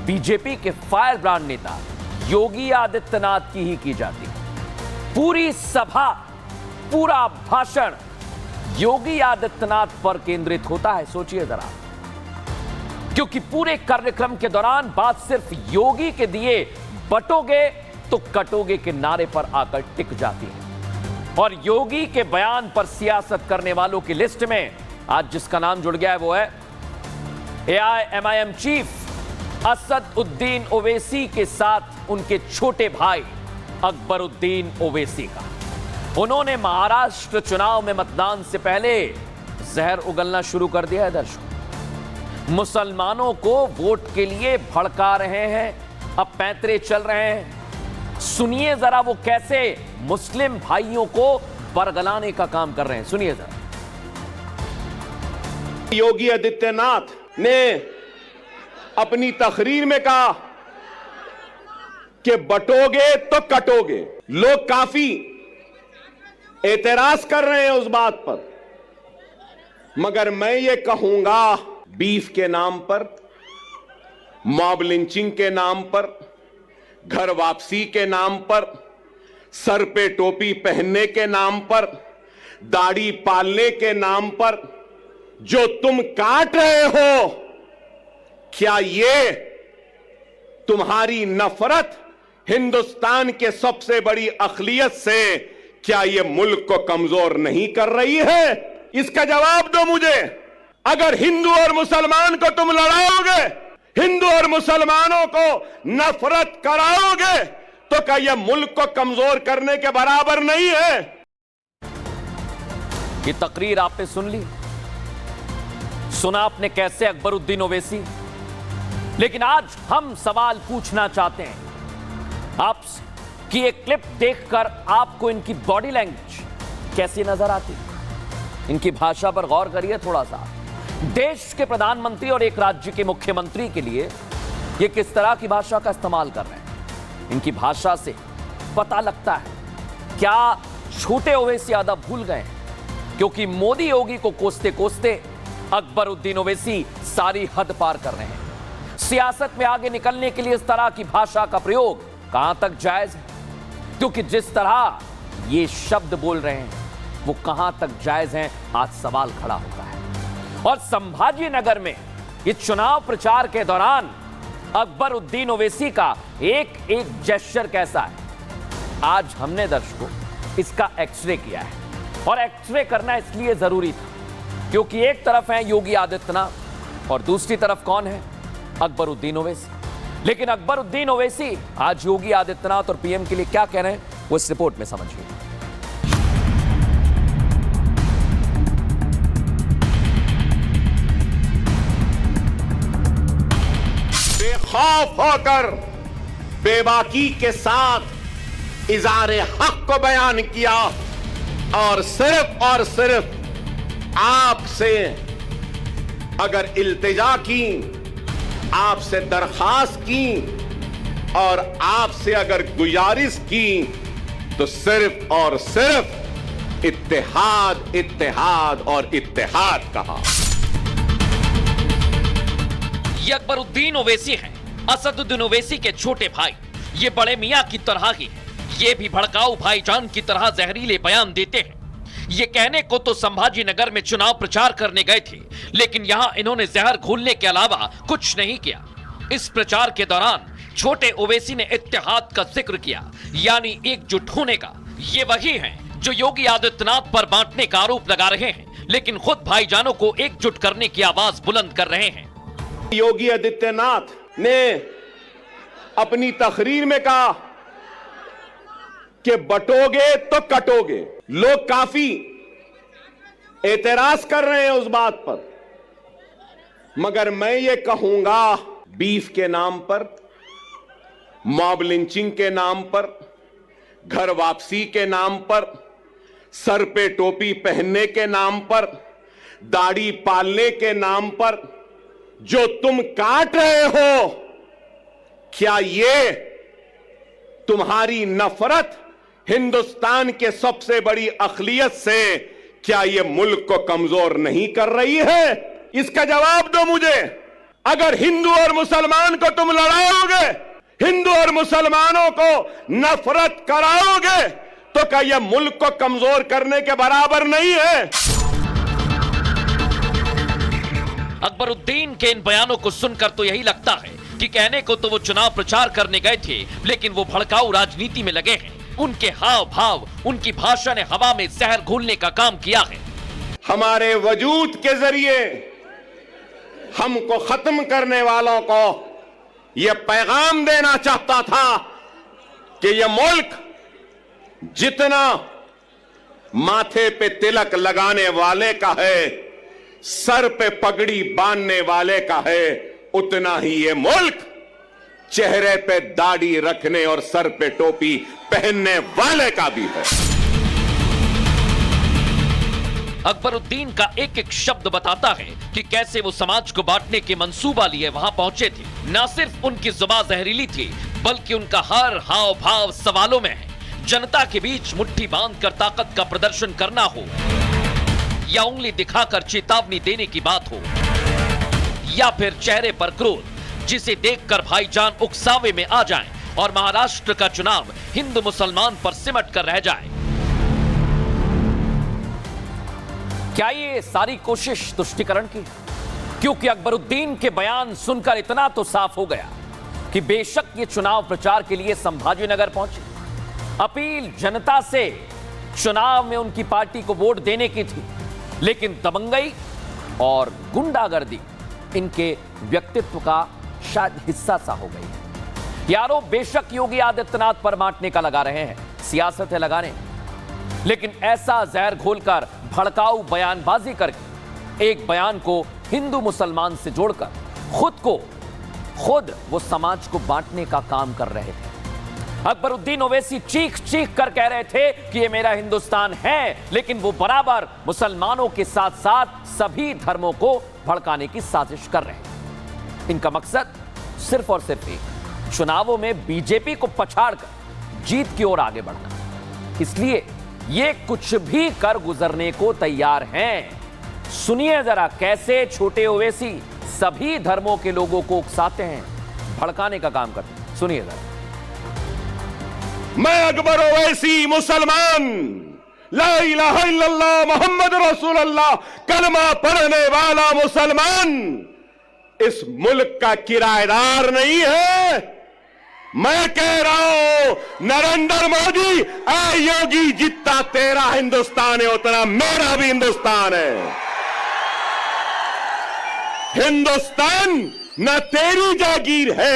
BJP के fire brand नेता योगी आदित्यनाथ की ही की जाती है। पूरी सभा, पूरा भाषण योगी आदित्यनाथ पर केंद्रित होता है। सोचिए जरा, क्योंकि पूरे कार्यक्रम के दौरान बात सिर्फ योगी के दिए बटोगे तो कटोगे के नारे पर आकर टिक जाती है। और योगी के बयान पर सियासत करने वालों की लिस्ट में आज जिसका नाम जुड़ गया है वो है एआईएमआईएम चीफ असदुद्दीन ओवैसी के साथ उनके छोटे भाई अकबरुद्दीन ओवैसी का। उन्होंने महाराष्ट्र चुनाव में मतदान से पहले जहर उगलना शुरू कर दिया है। दर्शकों, मुसलमानों को वोट के लिए भड़का रहे हैं, अब पैंतरे चल रहे हैं। सुनिए जरा वो कैसे मुस्लिम भाइयों को बरगलाने का काम कर रहे हैं, सुनिए जरा। योगी आदित्यनाथ ने अपनी तकरीर में कहा कि बटोगे तो कटोगे। लोग काफी एतराज कर रहे हैं उस बात पर, मगर मैं ये कहूंगा, बीफ के नाम पर, मॉब लिंचिंग के नाम पर, घर वापसी के नाम पर, सर पे टोपी पहनने के नाम पर, दाढ़ी पालने के नाम पर जो तुम काट रहे हो, क्या ये तुम्हारी नफरत हिंदुस्तान के सबसे बड़ी अक़लियत से, क्या ये मुल्क को कमजोर नहीं कर रही है? इसका जवाब दो मुझे। अगर हिंदू और मुसलमान को तुम लड़ाओगे, हिंदू और मुसलमानों को नफरत कराओगे, तो क्या यह मुल्क को कमजोर करने के बराबर नहीं है? ये तकरीर आपने सुन ली, सुना आपने कैसे अकबरुद्दीन ओवैसी। लेकिन आज हम सवाल पूछना चाहते हैं आपसे कि एक क्लिप देखकर आपको इनकी बॉडी लैंग्वेज कैसी नजर आती, इनकी भाषा पर गौर करिए थोड़ा सा। देश के प्रधानमंत्री और एक राज्य के मुख्यमंत्री के लिए ये किस तरह की भाषा का इस्तेमाल कर रहे हैं। इनकी भाषा से पता लगता है क्या छोटे ओवैसी यादव भूल गए हैं, क्योंकि मोदी योगी को कोसते कोसते अकबरुद्दीन ओवैसी सारी हद पार कर रहे हैं। सियासत में आगे निकलने के लिए इस तरह की भाषा का प्रयोग कहां तक जायज है, क्योंकि जिस तरह ये शब्द बोल रहे हैं वो कहां तक जायज हैं, आज सवाल खड़ा होता है। और संभाजी नगर में ये चुनाव प्रचार के दौरान अकबरुद्दीन ओवैसी का एक एक जेस्चर कैसा है, आज हमने दर्शकों इसका एक्सरे किया है। और एक्सरे करना इसलिए जरूरी था क्योंकि एक तरफ है योगी आदित्यनाथ और दूसरी तरफ कौन है, अकबरुद्दीन ओवैसी। लेकिन अकबरुद्दीन ओवैसी आज योगी आदित्यनाथ और पीएम के लिए क्या कह रहे हैं वो इस रिपोर्ट में समझिए। बेखौफ होकर बेबाकी के साथ इज़ारे हक को बयान किया और सिर्फ आपसे अगर इल्तिजा की, आपसे दरखास्त की और आपसे अगर गुजारिश की, तो सिर्फ और सिर्फ इत्तेहाद, इत्तेहाद और इत्तेहाद कहा। ये अकबरुद्दीन ओवैसी हैं, असदुद्दीन ओवैसी के छोटे भाई। ये बड़े मियां की तरह ही हैं, ये भी भड़काऊ भाईजान की तरह जहरीले बयान देते हैं। ये कहने को तो संभाजी नगर में चुनाव प्रचार करने गए थे, लेकिन यहां इन्होंने जहर घोलने के अलावा कुछ नहीं किया। इस प्रचार के दौरान छोटे ओवैसी ने इत्तेहाद का जिक्र किया, यानी एकजुट होने का। ये वही हैं जो योगी आदित्यनाथ पर बांटने का आरोप लगा रहे हैं, लेकिन खुद भाईजानों को एकजुट करने की आवाज बुलंद कर रहे हैं। योगी आदित्यनाथ ने अपनी तकरीर में कहा कि बटोगे तो कटोगे। लोग काफी एतराज कर रहे हैं उस बात पर, मगर मैं ये कहूंगा, बीफ के नाम पर, मॉब लिंचिंग के नाम पर, घर वापसी के नाम पर, सर पे टोपी पहनने के नाम पर, दाढ़ी पालने के नाम पर जो तुम काट रहे हो, क्या ये तुम्हारी नफरत हिंदुस्तान के सबसे बड़ी अक़लियत से, क्या ये मुल्क को कमजोर नहीं कर रही है? इसका जवाब दो मुझे। अगर हिंदू और मुसलमान को तुम लड़ाओगे, हिंदू और मुसलमानों को नफरत कराओगे, तो क्या यह मुल्क को कमजोर करने के बराबर नहीं है? अकबरुद्दीन के इन बयानों को सुनकर तो यही लगता है कि कहने को तो वो चुनाव प्रचार करने गए थे, लेकिन वो भड़काऊ राजनीति में लगे हैं। उनके हाव भाव, उनकी भाषा ने हवा में जहर घोलने का काम किया है। हमारे वजूद के जरिए हमको खत्म करने वालों को यह पैगाम देना चाहता था कि यह मुल्क जितना माथे पे तिलक लगाने वाले का है, सर पे पगड़ी बांधने वाले का है, उतना ही यह मुल्क चेहरे पे दाढ़ी रखने और सर पे टोपी पहनने वाले का भी है। अकबरुद्दीन का एक एक शब्द बताता है कि कैसे वो समाज को बांटने के मंसूबा लिए वहां पहुंचे थे। न सिर्फ उनकी जुबान जहरीली थी, बल्कि उनका हर हाव भाव सवालों में है। जनता के बीच मुट्ठी बांधकर ताकत का प्रदर्शन करना हो, या उंगली दिखाकर चेतावनी देने की बात हो, या फिर चेहरे पर क्रोध, जिसे देखकर भाईजान उकसावे में आ जाएं और महाराष्ट्र का चुनाव हिंदू मुसलमान पर सिमट कर रह जाए। क्या ये सारी कोशिश तुष्टीकरण की? क्योंकि अकबरुद्दीन के बयान सुनकर इतना तो साफ हो गया कि बेशक ये चुनाव प्रचार के लिए संभाजीनगर पहुंचे। अपील जनता से चुनाव में उनकी पार्टी को वोट देने की थी, लेकिन दबंगई और गुंडागर्दी इनके व्यक्तित्व का शायद हिस्सा सा हो गई है। ये आरोप बेशक योगी आदित्यनाथ पर बांटने का लगा रहे हैं, सियासत है लगाने, लेकिन ऐसा जहर घोलकर भड़काऊ बयानबाजी करके एक बयान को हिंदू मुसलमान से जोड़कर खुद वो समाज को बांटने का काम कर रहे थे। अकबरुद्दीन ओवैसी चीख चीख कर कह रहे थे कि ये मेरा हिंदुस्तान है, लेकिन वो बराबर मुसलमानों के साथ साथ सभी धर्मों को भड़काने की साजिश कर रहे हैं। इनका मकसद सिर्फ और सिर्फ एक, चुनावों में बीजेपी को पछाड़कर जीत की ओर आगे बढ़ना। इसलिए ये कुछ भी कर गुजरने को तैयार हैं। सुनिए जरा कैसे छोटे ओवैसी सभी धर्मों के लोगों को उकसाते हैं, भड़काने का काम करते हैं। सुनिए जरा। मैं अकबर ओवैसी मुसलमान, ला इलाहा इल्लल्लाह मोहम्मद रसूलुल्लाह कलमा पढ़ने वाला मुसलमान इस मुल्क का किराएदार नहीं है। मैं कह रहा हूं नरेंद्र मोदी, ऐ योगी, जितना तेरा हिंदुस्तान है उतना मेरा भी हिंदुस्तान है। हिंदुस्तान न तेरी जागीर है